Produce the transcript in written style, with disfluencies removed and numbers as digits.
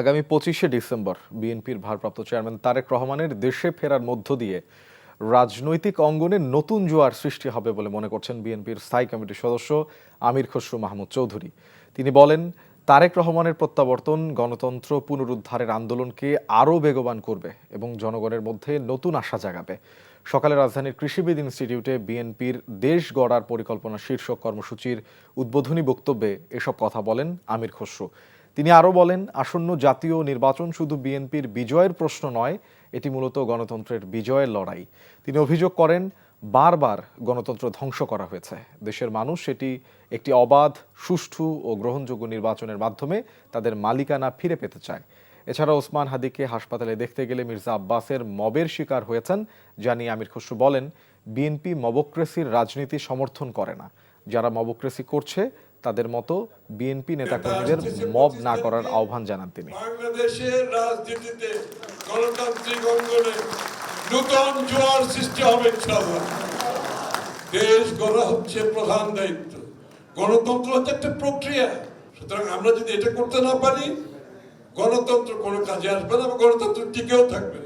আগামী 25শে ডিসেম্বর বিএনপির ভারপ্রাপ্ত চেয়ারম্যান তারেক রহমানের দেশে ফেরার মধ্য দিয়ে রাজনৈতিক অঙ্গনে নতুন জোয়ার সৃষ্টি হবে বলে মনে করছেন বিএনপির স্থায়ী কমিটির সদস্য আমির খসরু মাহমুদ চৌধুরী। তিনি বলেন, তারেক রহমানের প্রত্যাবর্তন গণতন্ত্র পুনরুদ্ধারের আন্দোলনকে আরও বেগবান করবে এবং জনগণের মধ্যে নতুন আশা জাগাবে। সকালে রাজধানীর কৃষিবিদ ইনস্টিটিউটে বিএনপির দেশ গড়ার পরিকল্পনা শীর্ষক কর্মসূচির উদ্বোধনী বক্তব্যে এসব কথা বলেন আমির খসরু। তিনি আরও বলেন, আসন্ন জাতীয় নির্বাচন শুধু বিএনপির বিজয়ের প্রশ্ন নয়, এটি মূলত গণতন্ত্রের বিজয়ের লড়াই। তিনি অভিযোগ করেন, বারবার গণতন্ত্র ধ্বংস করা হয়েছে। দেশের মানুষ এটি একটি অবাধ, সুষ্ঠু ও গ্রহণযোগ্য নির্বাচনের মাধ্যমে তাদের মালিকানা ফিরে পেতে চায়। এছাড়া ওসমান হাদিকে হাসপাতালে দেখতে গেলে মির্জা আব্বাসের মবের শিকার হয়েছেন জানিয়ে আমির খসরু বলেন, বিএনপি মবক্রেসির রাজনীতি সমর্থন করে না। যারা মবক্রেসি করছে তাদের মতো বিএনপি নেতাকর্মীদের মব না করার আহ্বান জানান তিনি। বাংলাদেশের রাজনীতিতে গণতান্ত্রিক অঙ্গনে নতুন জোয়ার সৃষ্টি হবে ইনশাআল্লাহ। দেশ গড়া হচ্ছে প্রধান দায়িত্ব। গণতন্ত্র হচ্ছে একটা প্রক্রিয়া। সুতরাং আমরা যদি এটা করতে না পারি, গণতন্ত্র কোনো কাজে আসবে না, গণতন্ত্র টিকেও থাকবে না।